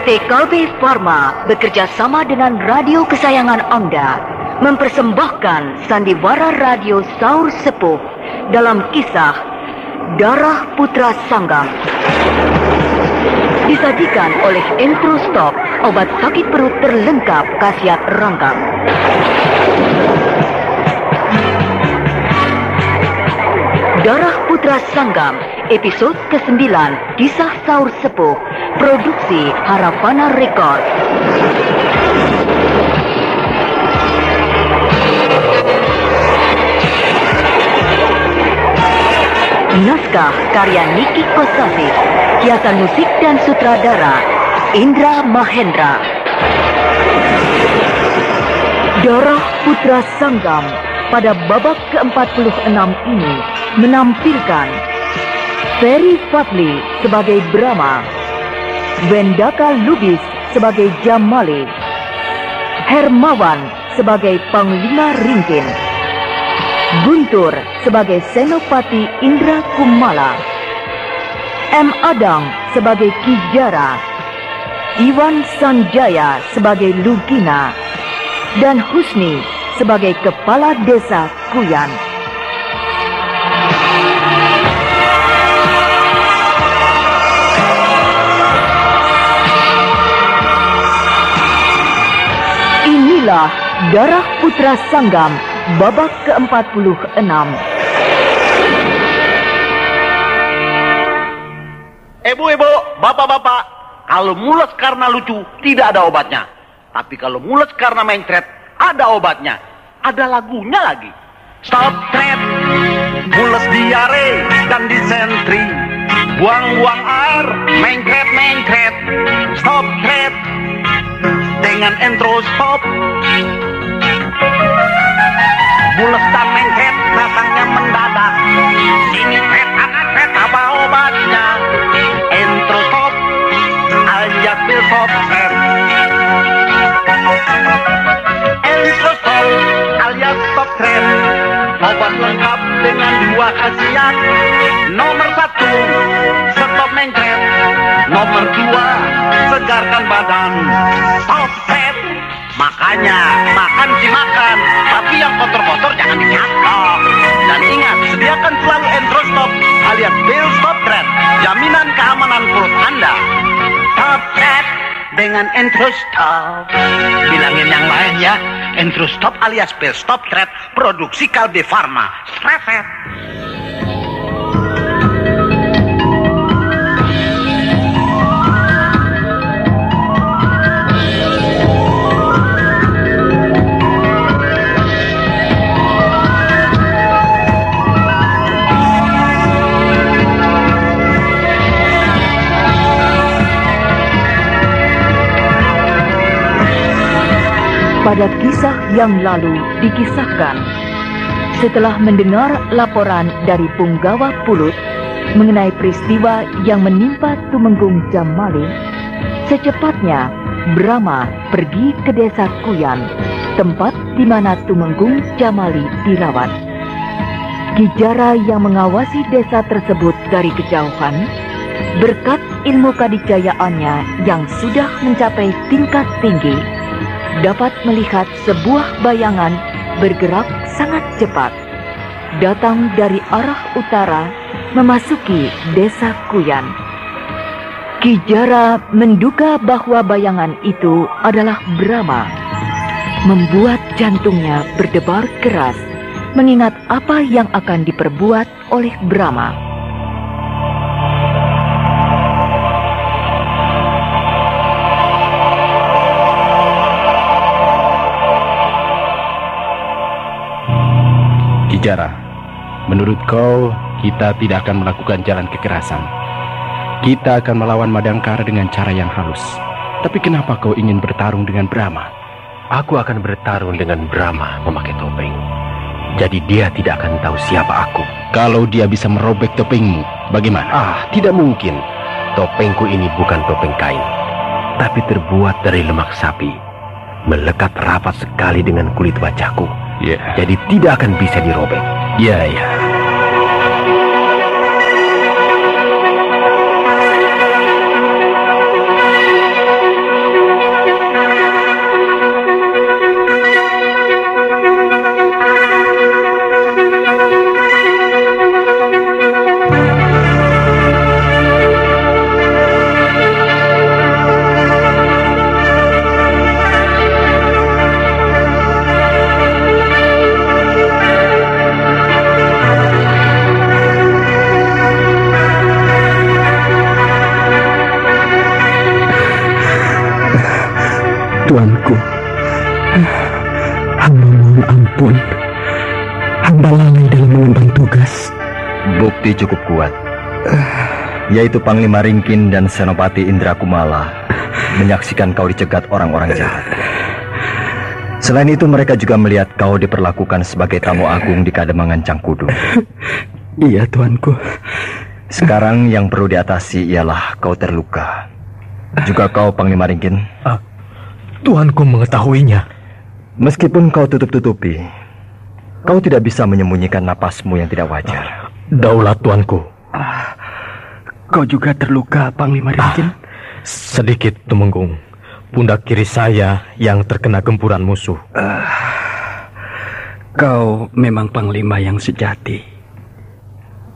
PT Kalbe Farma bekerja sama dengan radio kesayangan Anda mempersembahkan sandiwara radio Saur Sepuh dalam kisah Darah Putra Sanggam. Disajikan oleh Entrostop, obat sakit perut terlengkap khasiat rangkap. Darah Putra Sanggam, episode ke-9, Kisah Saur Sepuh, produksi Harapana Record. Naskah karya Niki Kosasi, hiasan musik dan sutradara Indra Mahendra. Darah Putra Sanggam pada babak ke-46 ini menampilkan Ferry Fadli sebagai Brahma, Wendaka Lubis sebagai Jamali, Hermawan sebagai Panglima Ringkin, Guntur sebagai Senopati Indra Kumala, M. Adang sebagai Kijara, Iwan Sanjaya sebagai Lugina, dan Husni sebagai Kepala Desa Kuyan. Inilah Darah Putra Sanggam babak ke-46. Ibu-ibu, bapak-bapak, kalau mules karena lucu tidak ada obatnya. Tapi kalau mules karena mencret ada obatnya. Ada lagunya lagi. Stop thread, mules diare dan disentri, buang-buang air, mencret. Stop thread dengan Entrostop. Mules dan mencret rasanya mendadak. Ini thread apa obatnya? Entrostop alias Stop thread. Entrostop alias Stop thread, obat lengkap dengan 2 khasiat. Nomor 1, stop mencret. Nomor 2, segarkan badan. Stop thread. Makanya makan sih makan, tapi yang kotor-kotor jangan dinyakok. Dan ingat, sediakan selalu Entrostop alias Bill Stop thread, jaminan keamanan perut Anda. Stop thread dengan Entrostop. Bilangin yang lain ya, Entrostop alias Bill Stop thread, produksi Kalbe Farma. Strefet. Pada kisah yang lalu dikisahkan, setelah mendengar laporan dari Punggawa Pulut mengenai peristiwa yang menimpa Tumenggung Jamali, secepatnya Brahma pergi ke desa Kuyan, tempat di mana Tumenggung Jamali dirawat. Kijara yang mengawasi desa tersebut dari kejauhan, berkat ilmu kadijayaannya yang sudah mencapai tingkat tinggi, dapat melihat sebuah bayangan bergerak sangat cepat, datang dari arah utara memasuki desa Kuyan. Kijara menduga bahwa bayangan itu adalah Brahma, membuat jantungnya berdebar keras, mengingat apa yang akan diperbuat oleh Brahma. Kijara, menurut kau kita tidak akan melakukan jalan kekerasan. Kita akan melawan Madangkara dengan cara yang halus. Tapi kenapa kau ingin bertarung dengan Brahma? Aku akan bertarung dengan Brahma memakai topeng. Jadi dia tidak akan tahu siapa aku. Kalau dia bisa merobek topengmu, bagaimana? Tidak mungkin. Topengku ini bukan topeng kain, tapi terbuat dari lemak sapi. Melekat rapat sekali dengan kulit wajahku. Jadi tidak akan bisa dirobek. Ya. tugas? Bukti cukup kuat, yaitu Panglima Ringkin dan Senopati Indra Kumala menyaksikan kau dicegat orang-orang jahat. Selain itu mereka juga melihat kau diperlakukan sebagai tamu agung di Kademangan Cangkudu. Iya, tuanku. Sekarang yang perlu diatasi ialah kau terluka. Juga kau, Panglima Ringkin. Tuanku mengetahuinya. Meskipun kau tutup-tutupi, kau tidak bisa menyembunyikan napasmu yang tidak wajar. Daulat, tuanku. Kau juga terluka, Panglima Ringkin? Sedikit, Tumenggung. Pundak kiri saya yang terkena gempuran musuh. Kau memang panglima yang sejati.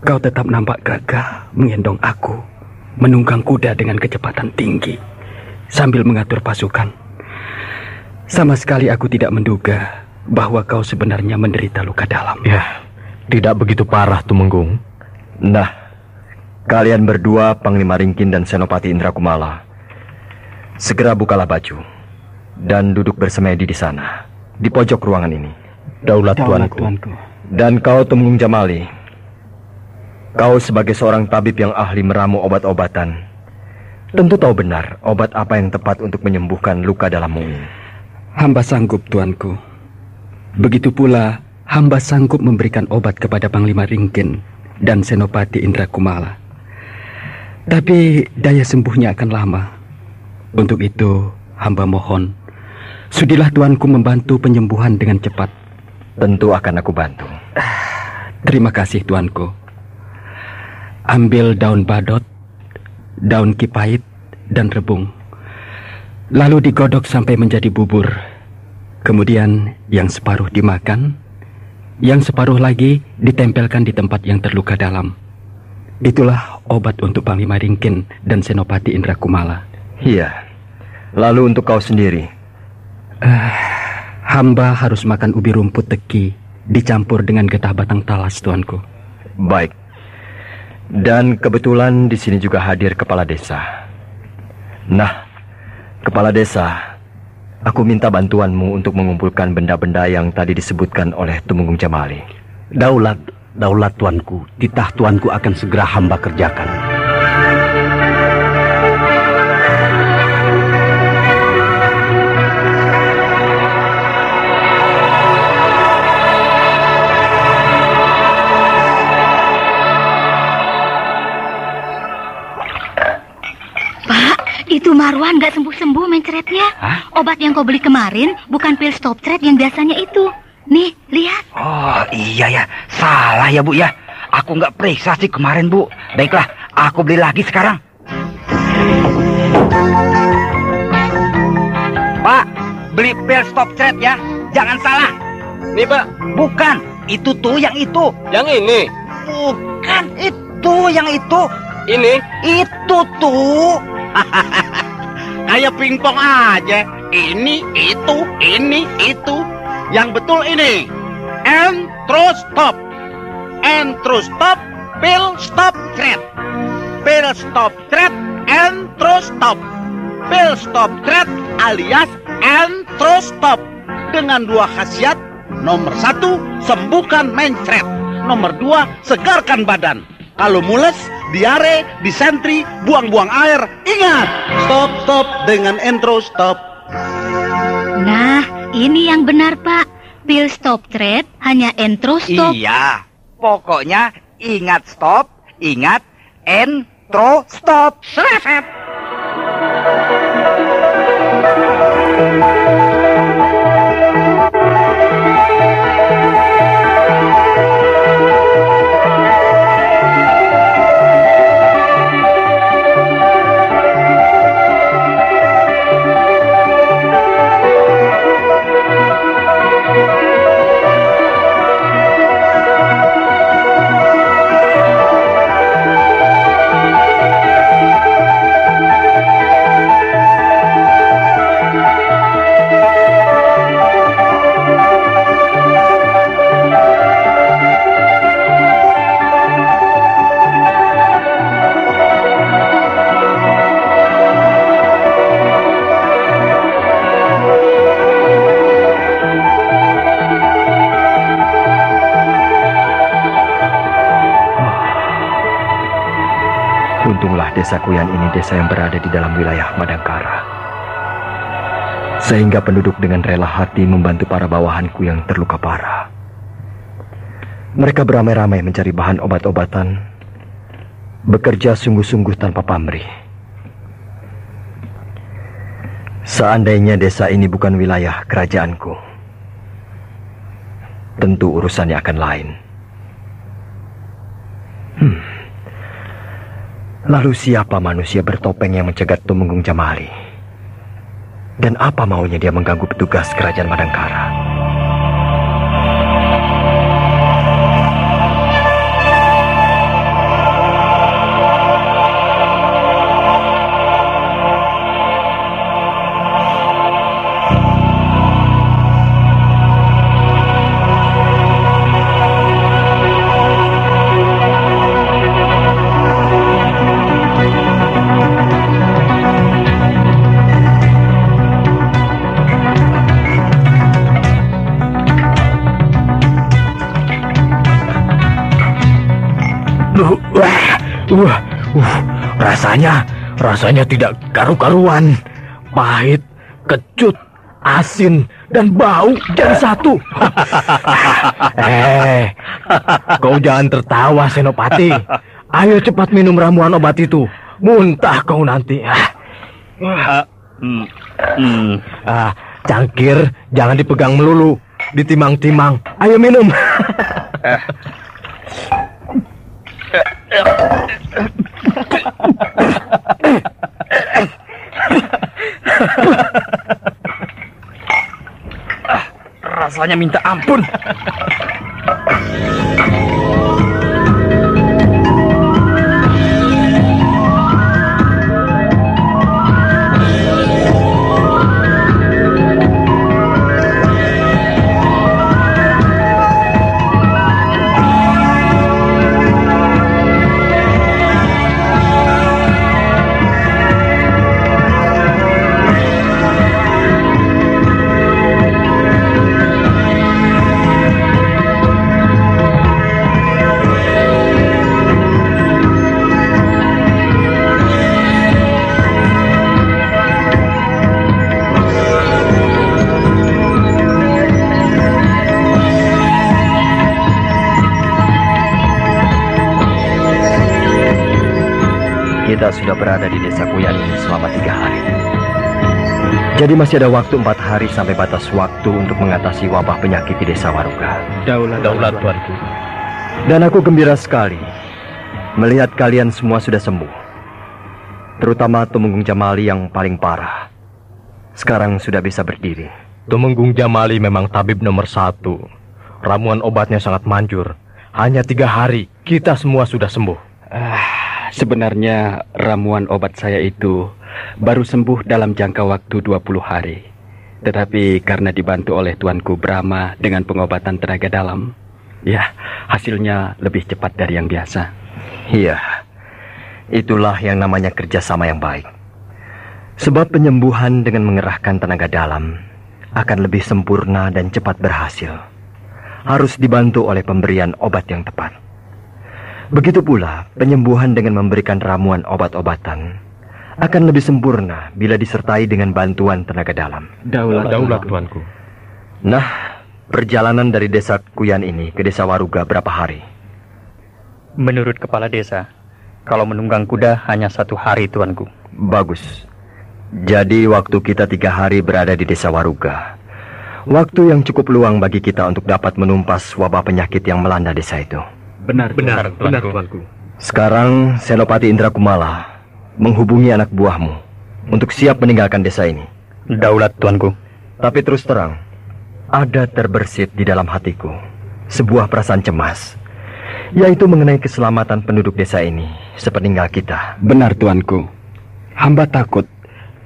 Kau tetap nampak gagah menggendong aku, menunggang kuda dengan kecepatan tinggi, sambil mengatur pasukan. Sama sekali aku tidak menduga bahwa kau sebenarnya menderita luka dalam. Ya, tidak begitu parah, Tumenggung. Nah, kalian berdua, Panglima Ringkin dan Senopati Indra Kumala, segera bukalah baju dan duduk bersemedi di sana, di pojok ruangan ini. Daulat, tuanku. Dan kau, Tumenggung Jamali, kau sebagai seorang tabib yang ahli meramu obat-obatan, tentu tahu benar obat apa yang tepat untuk menyembuhkan luka dalammu ini. Hamba sanggup, tuanku. Begitu pula hamba sanggup memberikan obat kepada Panglima Ringkin dan Senopati Indra Kumala. Tapi daya sembuhnya akan lama. Untuk itu, hamba mohon, sudilah tuanku membantu penyembuhan dengan cepat. Tentu akan aku bantu. Terima kasih, tuanku. Ambil daun badot, daun kipait, dan rebung. Lalu digodok sampai menjadi bubur. Kemudian yang separuh dimakan, yang separuh lagi ditempelkan di tempat yang terluka dalam. Itulah obat untuk Panglima Ringkin dan Senopati Indra Kumala. Iya. Lalu untuk kau sendiri? Hamba harus makan ubi rumput teki dicampur dengan getah batang talas, tuanku. Baik. Dan kebetulan di sini juga hadir kepala desa. Nah, kepala desa, aku minta bantuanmu untuk mengumpulkan benda-benda yang tadi disebutkan oleh Tumenggung Jamali. Daulat tuanku. Titah tuanku akan segera hamba kerjakan. Itu Marwan gak sembuh-sembuh mencretnya. Obat yang kau beli kemarin bukan pil stop thread yang biasanya itu. Nih, lihat. Oh iya ya, salah ya Bu ya. Aku gak periksa sih kemarin Bu. Baiklah, aku beli lagi sekarang. Pak, beli pil stop thread ya. Jangan salah. Nih Pak. Bukan, itu tuh yang itu. Yang ini. Bukan, itu yang itu. Ini. Itu tuh. Kayak pingpong aja. Ini, itu. Yang betul ini. Entrostop. Entrostop, pil stop thread. Pil stop thread, entrostop. Pil stop thread alias entrostop. Dengan 2 khasiat. Nomor 1, sembuhkan mencret. Nomor 2, segarkan badan. Kalau mules, diare, disentri, buang-buang air, ingat, stop dengan entrostop. Nah, ini yang benar, Pak. Pil stop thread hanya entrostop. Iya, pokoknya ingat stop, ingat entrostop. Seret. beruntunglah desa Kuyan ini desa yang berada di dalam wilayah Madangkara. Sehingga penduduk dengan rela hati membantu para bawahanku yang terluka parah. Mereka beramai-ramai mencari bahan obat-obatan, bekerja sungguh-sungguh tanpa pamrih. Seandainya desa ini bukan wilayah kerajaanku, tentu urusannya akan lain. Lalu siapa manusia bertopeng yang mencegat Tumenggung Jamali? Dan apa maunya dia mengganggu petugas kerajaan Madangkara? Rasanya tidak karu-karuan. Pahit, kecut, asin, dan bau jadi satu. Kau jangan tertawa, Senopati. Ayo cepat minum ramuan obat itu. Muntah kau nanti. Cangkir jangan dipegang melulu, ditimang-timang. Ayo minum. Rasanya minta ampun. Kita sudah berada di desa Kuyan ini selama 3 hari. Jadi masih ada waktu 4 hari sampai batas waktu untuk mengatasi wabah penyakit di desa Waruga. Daulat tuanku. Dan aku gembira sekali melihat kalian semua sudah sembuh. Terutama Tumenggung Jamali yang paling parah. Sekarang sudah bisa berdiri. Tumenggung Jamali memang tabib nomor 1. Ramuan obatnya sangat manjur. Hanya 3 hari kita semua sudah sembuh. Sebenarnya ramuan obat saya itu baru sembuh dalam jangka waktu 20 hari. Tetapi karena dibantu oleh Tuanku Brahma dengan pengobatan tenaga dalam, ya hasilnya lebih cepat dari yang biasa. Iya, itulah yang namanya kerjasama yang baik. Sebab penyembuhan dengan mengerahkan tenaga dalam akan lebih sempurna dan cepat berhasil. Harus dibantu oleh pemberian obat yang tepat. Begitu pula penyembuhan dengan memberikan ramuan obat-obatan akan lebih sempurna bila disertai dengan bantuan tenaga dalam. Daulat tuanku. Nah, perjalanan dari desa Kuyan ini ke desa Waruga berapa hari? Menurut kepala desa, kalau menunggang kuda hanya 1 hari, tuanku. Bagus. Jadi waktu kita 3 hari berada di desa Waruga. Waktu yang cukup luang bagi kita untuk dapat menumpas wabah penyakit yang melanda desa itu. Benar, tuanku. Sekarang Senopati Indrakumala menghubungi anak buahmu untuk siap meninggalkan desa ini. Daulat tuanku. Tapi terus terang, ada terbersit di dalam hatiku sebuah perasaan cemas, yaitu mengenai keselamatan penduduk desa ini sepeninggal kita. Benar tuanku. Hamba takut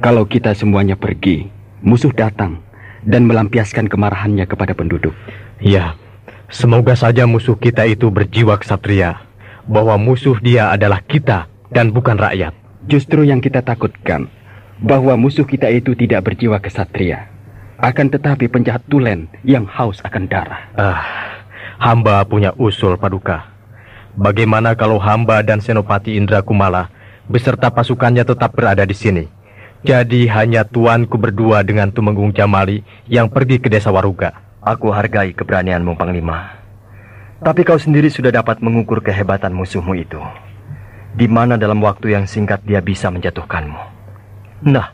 kalau kita semuanya pergi, musuh datang dan melampiaskan kemarahannya kepada penduduk. Ya. Semoga saja musuh kita itu berjiwa ksatria, bahwa musuh dia adalah kita dan bukan rakyat. Justru yang kita takutkan, bahwa musuh kita itu tidak berjiwa ksatria, akan tetapi penjahat tulen yang haus akan darah. Hamba punya usul, Paduka. Bagaimana kalau hamba dan Senopati Indrakumala beserta pasukannya tetap berada di sini. Jadi hanya tuanku berdua dengan Tumenggung Jamali yang pergi ke desa Waruga. Aku hargai keberanianmu, Panglima. Tapi kau sendiri sudah dapat mengukur kehebatan musuhmu itu. Di mana dalam waktu yang singkat dia bisa menjatuhkanmu. Nah,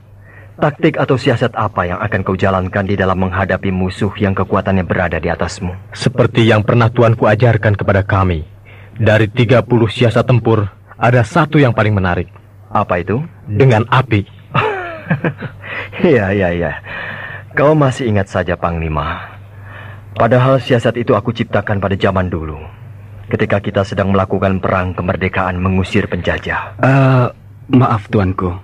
taktik atau siasat apa yang akan kau jalankan di dalam menghadapi musuh yang kekuatannya berada di atasmu? Seperti yang pernah tuanku ajarkan kepada kami. Dari 30 siasat tempur, ada satu yang paling menarik. Apa itu? Dengan api. Iya. Kau masih ingat saja, Panglima. Padahal siasat itu aku ciptakan pada zaman dulu, ketika kita sedang melakukan perang kemerdekaan mengusir penjajah. Maaf tuanku.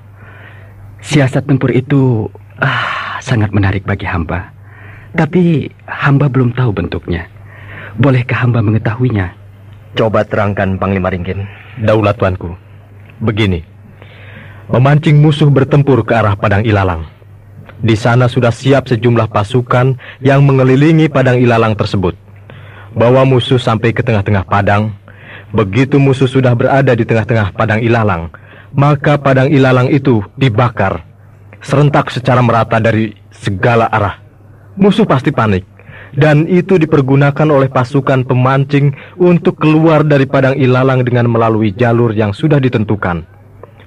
Siasat tempur itu sangat menarik bagi hamba. Tapi hamba belum tahu bentuknya. Bolehkah hamba mengetahuinya? Coba terangkan, Panglima Ringkin. Daulat tuanku. Begini. Memancing musuh bertempur ke arah Padang Ilalang. Di sana sudah siap sejumlah pasukan yang mengelilingi Padang Ilalang tersebut. Bawa musuh sampai ke tengah-tengah padang. Begitu musuh sudah berada di tengah-tengah Padang Ilalang, maka Padang Ilalang itu dibakar serentak secara merata dari segala arah. Musuh pasti panik, dan itu dipergunakan oleh pasukan pemancing untuk keluar dari Padang Ilalang dengan melalui jalur yang sudah ditentukan.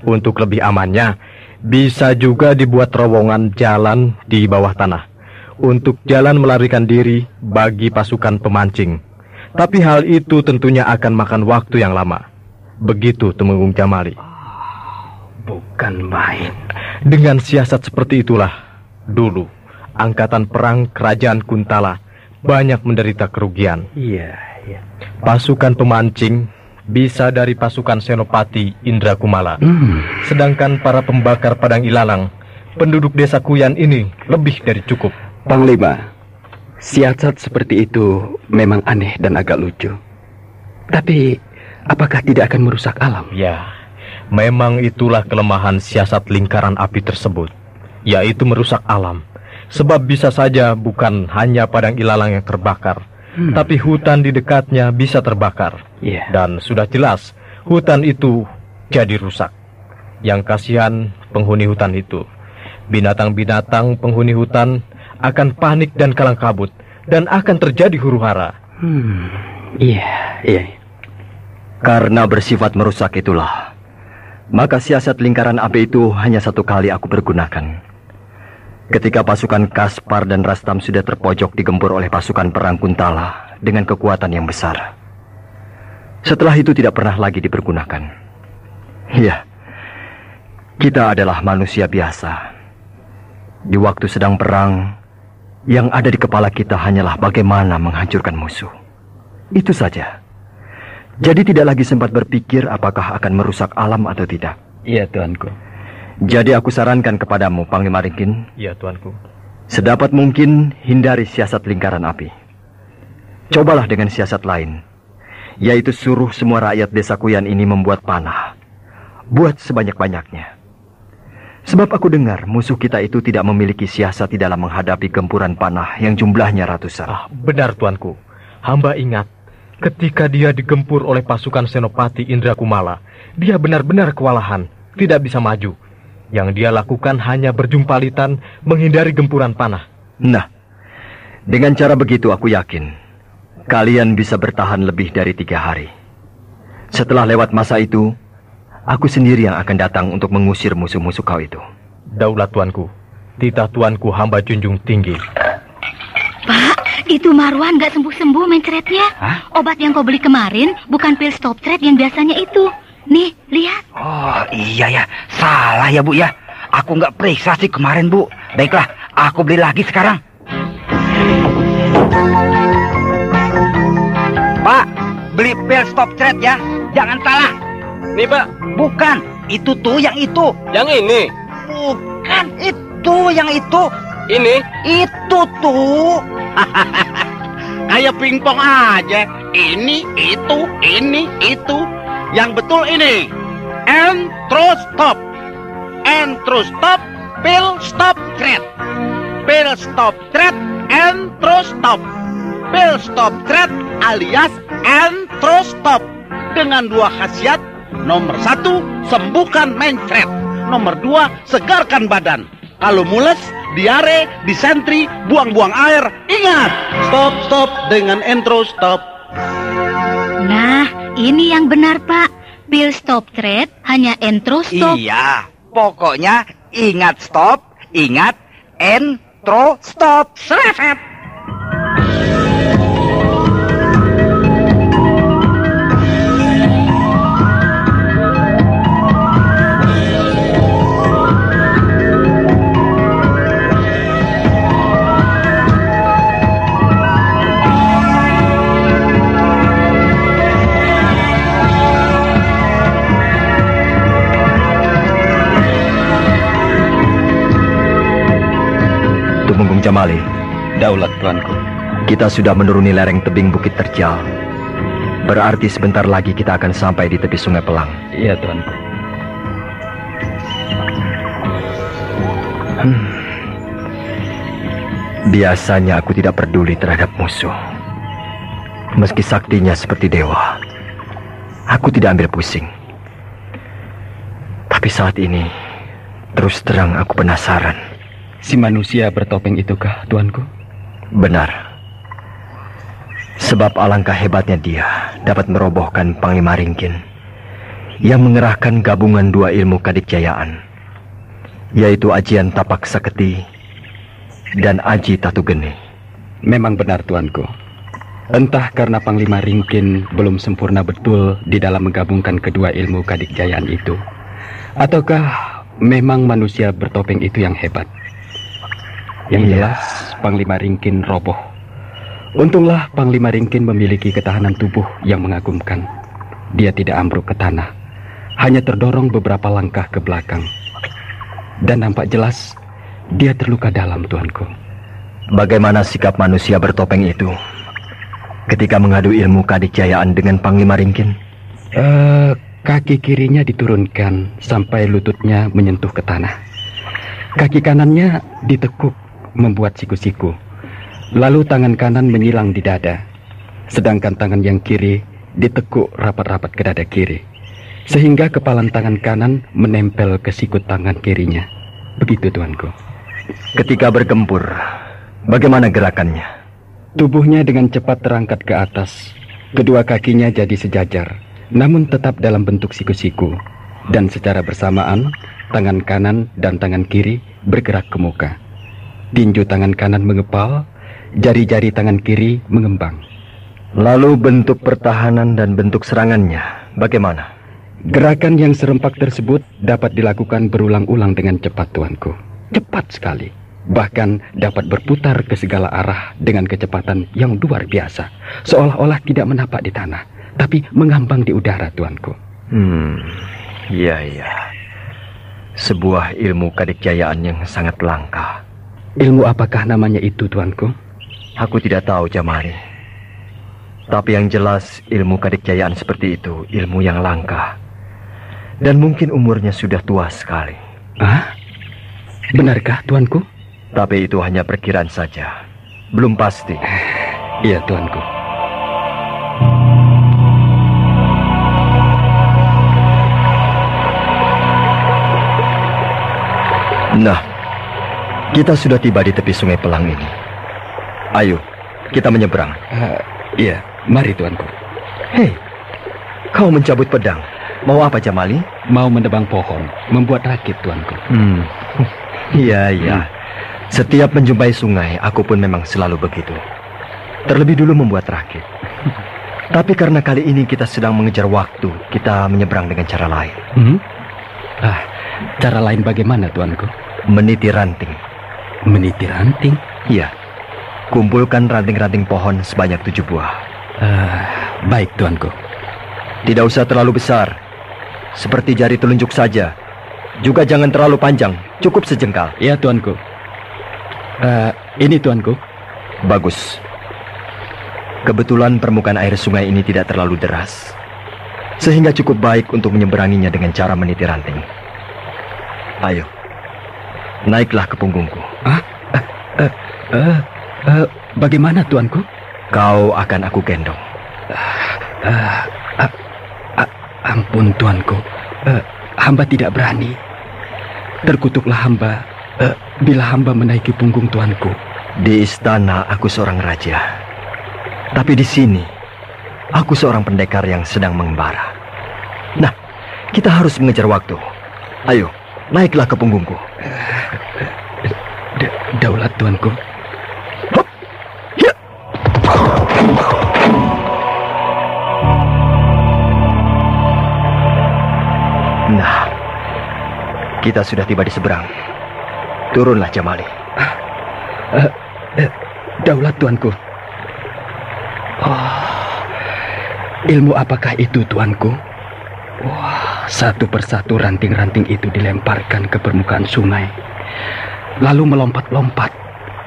Untuk lebih amannya, bisa juga dibuat terowongan jalan di bawah tanah untuk jalan melarikan diri bagi pasukan pemancing. Tapi hal itu tentunya akan makan waktu yang lama. Begitu Tumenggung Jamali. Bukan main. Dengan siasat seperti itulah, dulu angkatan perang kerajaan Kuntala banyak menderita kerugian. Iya. Pasukan pemancing bisa dari pasukan Senopati Indra Kumala. Sedangkan para pembakar Padang Ilalang, penduduk desa Kuyan ini lebih dari cukup. Panglima, siasat seperti itu memang aneh dan agak lucu. Tapi apakah tidak akan merusak alam? Ya, memang itulah kelemahan siasat lingkaran api tersebut, yaitu merusak alam. Sebab bisa saja bukan hanya Padang Ilalang yang terbakar, tapi hutan di dekatnya bisa terbakar. Dan sudah jelas hutan itu jadi rusak. Yang kasihan penghuni hutan itu. Binatang-binatang penghuni hutan akan panik dan kalang kabut, dan akan terjadi huru-hara. Iya. Karena bersifat merusak itulah, maka siasat lingkaran api itu hanya satu kali aku pergunakan. Ketika pasukan Kaspar dan Rastam sudah terpojok digempur oleh pasukan perang Kuntala dengan kekuatan yang besar. Setelah itu tidak pernah lagi dipergunakan. Ya, kita adalah manusia biasa. Di waktu sedang perang, yang ada di kepala kita hanyalah bagaimana menghancurkan musuh. Itu saja. Jadi tidak lagi sempat berpikir apakah akan merusak alam atau tidak. Iya, tuanku. Jadi aku sarankan kepadamu, Panglima Ringkin. Iya, tuanku. Sedapat mungkin hindari siasat lingkaran api. Cobalah dengan siasat lain, yaitu suruh semua rakyat desa Kuyan ini membuat panah. Buat sebanyak-banyaknya. Sebab aku dengar musuh kita itu tidak memiliki siasat di dalam menghadapi gempuran panah yang jumlahnya ratusan. Benar, tuanku. Hamba ingat, ketika dia digempur oleh pasukan Senopati Indra Kumala, dia benar-benar kewalahan, tidak bisa maju. Yang dia lakukan hanya berjumpalitan menghindari gempuran panah. Nah, dengan cara begitu aku yakin kalian bisa bertahan lebih dari 3 hari. Setelah lewat masa itu, aku sendiri yang akan datang untuk mengusir musuh-musuh kau itu. Daulat tuanku, titah tuanku hamba junjung tinggi. Pak, itu Marwan gak sembuh-sembuh mencretnya. Obat yang kau beli kemarin bukan pil stop thread yang biasanya itu. Nih, lihat. Oh, iya ya. Salah ya, Bu ya. Aku nggak periksa sih kemarin, Bu. Baiklah, aku beli lagi sekarang. Pak, beli pil stop thread ya. Jangan salah. Nih, Pak. Bukan, itu tuh yang itu. Yang ini? Bukan, itu yang itu. Ini? Itu tuh. Kayak pingpong aja. Ini, itu. Yang betul ini. Entrostop. Entrostop pil stop thread. Pil stop thread Entrostop. Pil stop thread alias Entrostop. Dengan 2 khasiat Nomor 1, sembuhkan mencret. Nomor 2, segarkan badan. Kalau mules, diare, disentri, buang-buang air, ingat, stop dengan intro stop. Nah, ini yang benar, Pak. Pil stop thread hanya intro stop. Iya, pokoknya ingat stop, ingat intro stop. Seret. Tumenggung Jamali, Daulat tuanku. kita sudah menuruni lereng tebing Bukit Terjal. Berarti sebentar lagi kita akan sampai di tepi Sungai Pelang. Iya tuanku. Biasanya aku tidak peduli terhadap musuh. Meski saktinya seperti dewa, aku tidak ambil pusing. Tapi saat ini, terus terang aku penasaran. Si manusia bertopeng itukah tuanku? Benar. Sebab alangkah hebatnya dia dapat merobohkan Panglima Ringkin yang mengerahkan gabungan dua ilmu kadikjayaan, yaitu Ajian Tapak Saketi dan Aji Tatu Geni. Memang benar tuanku. Entah karena Panglima Ringkin belum sempurna betul di dalam menggabungkan kedua ilmu kadikjayaan itu, ataukah memang manusia bertopeng itu yang hebat. Yang jelas, Panglima Ringkin roboh. Untunglah Panglima Ringkin memiliki ketahanan tubuh yang mengagumkan. Dia tidak ambruk ke tanah, hanya terdorong beberapa langkah ke belakang. Dan nampak jelas, dia terluka dalam, tuanku. Bagaimana sikap manusia bertopeng itu ketika mengadu ilmu kadikjayaan dengan Panglima Ringkin? Kaki kirinya diturunkan sampai lututnya menyentuh ke tanah. Kaki kanannya ditekuk membuat siku-siku. Lalu tangan kanan menyilang di dada, sedangkan tangan yang kiri ditekuk rapat-rapat ke dada kiri, sehingga kepalan tangan kanan menempel ke sikut tangan kirinya. Begitu tuanku. Ketika bergempur, bagaimana gerakannya? Tubuhnya dengan cepat terangkat ke atas. Kedua kakinya jadi sejajar, namun tetap dalam bentuk siku-siku. Dan secara bersamaan, tangan kanan dan tangan kiri bergerak ke muka. Tinju tangan kanan mengepal, jari-jari tangan kiri mengembang. Lalu bentuk pertahanan dan bentuk serangannya bagaimana? Gerakan yang serempak tersebut dapat dilakukan berulang-ulang dengan cepat, tuanku. Cepat sekali. Bahkan dapat berputar ke segala arah dengan kecepatan yang luar biasa. Seolah-olah tidak menapak di tanah, tapi mengambang di udara, tuanku. Iya. Sebuah ilmu kadikjayaan yang sangat langka. Ilmu apakah namanya itu, tuanku? Aku tidak tahu, Jamali. Tapi yang jelas ilmu kadikjayaan seperti itu ilmu yang langka. Dan mungkin umurnya sudah tua sekali. Benarkah, tuanku? Tapi itu hanya perkiraan saja. Belum pasti. Iya, tuanku. Nah, kita sudah tiba di tepi Sungai Pelang ini. Ayo, kita menyeberang. Iya, mari tuanku. Hei, kau mencabut pedang. Mau apa, Jamali? Mau menebang pohon, membuat rakit, tuanku. Iya. Setiap menjumpai sungai, aku pun memang selalu begitu. Terlebih dulu membuat rakit. Tapi karena kali ini kita sedang mengejar waktu, kita menyeberang dengan cara lain. Cara lain bagaimana, tuanku? Meniti ranting. Meniti ranting? Iya. Kumpulkan ranting-ranting pohon sebanyak 7 buah. Baik, tuanku. Tidak usah terlalu besar. Seperti jari telunjuk saja. Juga jangan terlalu panjang. Cukup sejengkal. Iya, tuanku. Ini, tuanku. Bagus. Kebetulan permukaan air sungai ini tidak terlalu deras, sehingga cukup baik untuk menyeberanginya dengan cara meniti ranting. Ayo, naiklah ke punggungku. Bagaimana, tuanku? Kau akan aku gendong. Ampun tuanku, hamba tidak berani. Terkutuklah hamba bila hamba menaiki punggung tuanku. Di istana aku seorang raja, tapi di sini aku seorang pendekar yang sedang mengembara. Nah, kita harus mengejar waktu. Ayo, naiklah ke punggungku. Daulat tuanku. Hop. Ya. Nah, kita sudah tiba di seberang. Turunlah Jamali. Daulat tuanku. Oh, ilmu apakah itu tuanku? Wah, satu persatu ranting-ranting itu dilemparkan ke permukaan sungai, lalu melompat-lompat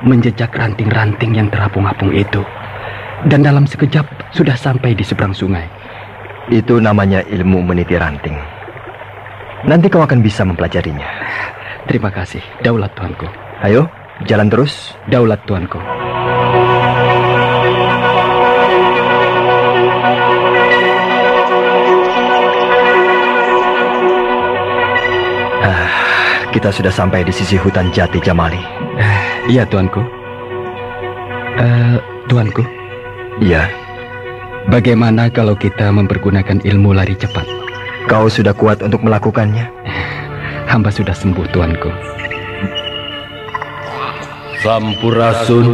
menjejak ranting-ranting yang terapung-apung itu, dan dalam sekejap sudah sampai di seberang sungai. Itu namanya ilmu meniti ranting. Nanti kau akan bisa mempelajarinya. Terima kasih, daulat tuanku. Ayo, jalan terus. Daulat tuanku. Kita sudah sampai di sisi hutan jati Jamali. Iya tuanku. Tuanku. Iya. Bagaimana kalau kita mempergunakan ilmu lari cepat? Kau sudah kuat untuk melakukannya? Hamba sudah sembuh tuanku. Sampurasun,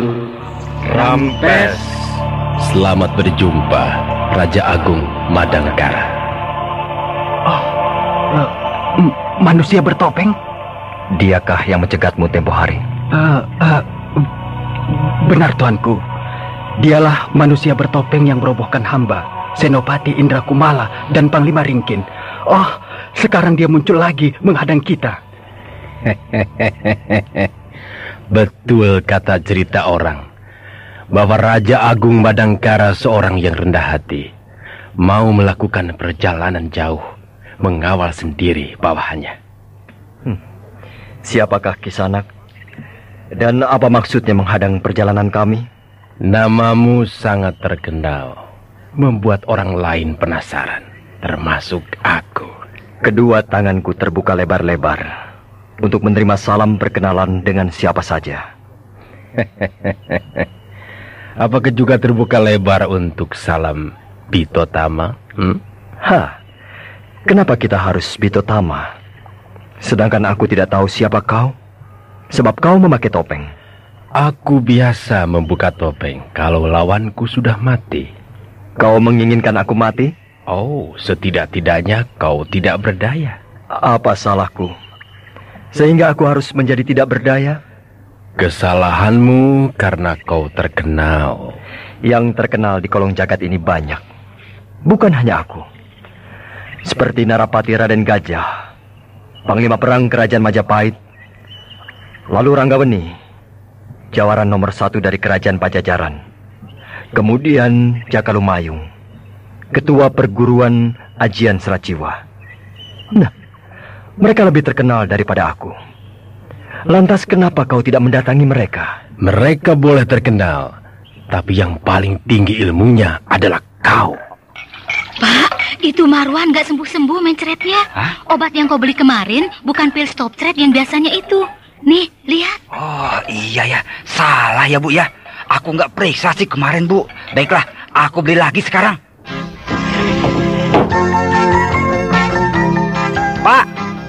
Rampes. Selamat berjumpa, Raja Agung Madangkara. Manusia bertopeng? Diakah yang mencegatmu tempo hari? Benar tuanku. Dialah manusia bertopeng yang merobohkan hamba, Senopati Indra Kumala dan Panglima Ringkin. Oh, sekarang dia muncul lagi menghadang kita. Betul kata cerita orang, bahwa Raja Agung Madangkara seorang yang rendah hati, mau melakukan perjalanan jauh, mengawal sendiri bawahannya. Siapakah Kisanak? Dan apa maksudnya menghadang perjalanan kami? Namamu sangat terkenal, membuat orang lain penasaran, termasuk aku. Kedua tanganku terbuka lebar-lebar untuk menerima salam perkenalan dengan siapa saja. Apakah juga terbuka lebar untuk salam Bitotama? Kenapa kita harus Bitotama? Sedangkan aku tidak tahu siapa kau, sebab kau memakai topeng. Aku biasa membuka topeng kalau lawanku sudah mati. Kau menginginkan aku mati? Oh, setidak-tidaknya kau tidak berdaya. Apa salahku sehingga aku harus menjadi tidak berdaya? Kesalahanmu karena kau terkenal. Yang terkenal di kolong jagat ini banyak. Bukan hanya aku. Seperti Narapati Raden Gajah, Panglima Perang Kerajaan Majapahit, lalu Ranggaweni, jawaran nomor 1 dari Kerajaan Pajajaran, kemudian Jaka Lumayung, Ketua Perguruan Ajian Seraciwa. Nah, mereka lebih terkenal daripada aku. Lantas kenapa kau tidak mendatangi mereka? Mereka boleh terkenal, tapi yang paling tinggi ilmunya adalah kau. Pak, itu Marwan gak sembuh-sembuh mencretnya. Obat yang kau beli kemarin bukan pil stop thread yang biasanya itu. Nih, lihat. Oh iya ya, salah ya Bu ya. Aku nggak periksa sih kemarin Bu. Baiklah, aku beli lagi sekarang. Pak,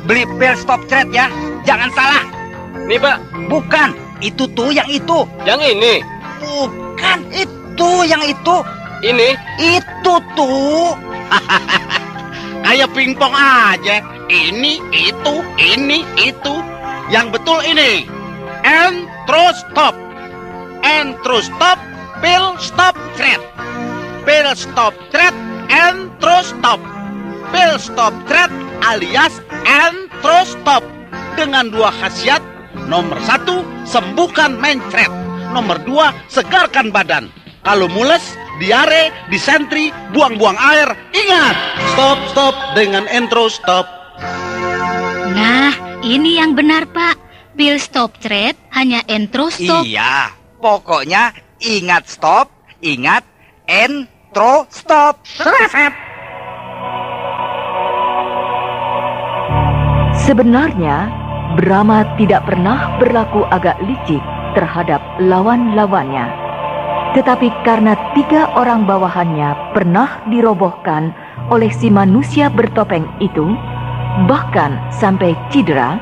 beli pil stop thread ya. Jangan salah. Nih Pak. Bukan, itu tuh yang itu. Yang ini. Bukan, itu yang itu. Ini. Itu tuh. Kayak pingpong aja. Ini, itu, ini, itu. Yang betul ini. Entrostop. Entrostop, pil stop thread. Pil stop thread, Entrostop. Pil stop thread alias Entrostop. Dengan 2 khasiat. Nomor 1, sembuhkan mencret. Nomor 2, segarkan badan. Kalau mules, diare, disentri, buang-buang air, ingat, stop dengan Entrostop. Nah, ini yang benar Pak. Pil stop thread hanya Entrostop. Iya, pokoknya ingat stop, ingat Entrostop. Sebenarnya, Brahma tidak pernah berlaku agak licik terhadap lawan-lawannya. Tetapi karena 3 orang bawahannya pernah dirobohkan oleh si manusia bertopeng itu, bahkan sampai cedera,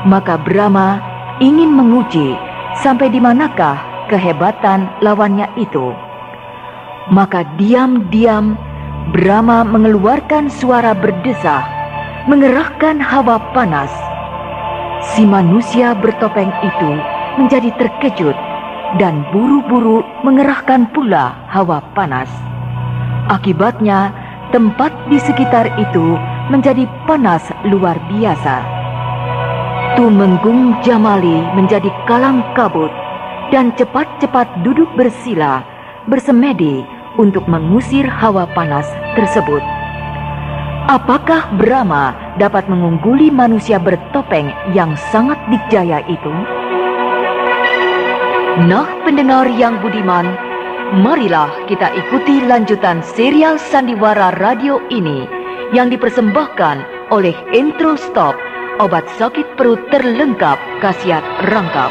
maka Brahma ingin menguji sampai di manakah kehebatan lawannya itu. Maka diam-diam Brahma mengeluarkan suara berdesah, mengerahkan hawa panas. Si manusia bertopeng itu menjadi terkejut dan buru-buru mengerahkan pula hawa panas. Akibatnya, tempat di sekitar itu menjadi panas luar biasa. Tumenggung Jamali menjadi kalang kabut dan cepat-cepat duduk bersila, bersemedi untuk mengusir hawa panas tersebut. Apakah Brahma dapat mengungguli manusia bertopeng yang sangat dikjaya itu? Nah, pendengar yang budiman, marilah kita ikuti lanjutan serial Sandiwara Radio ini yang dipersembahkan oleh Intro Stop, obat sakit perut terlengkap khasiat rangkap.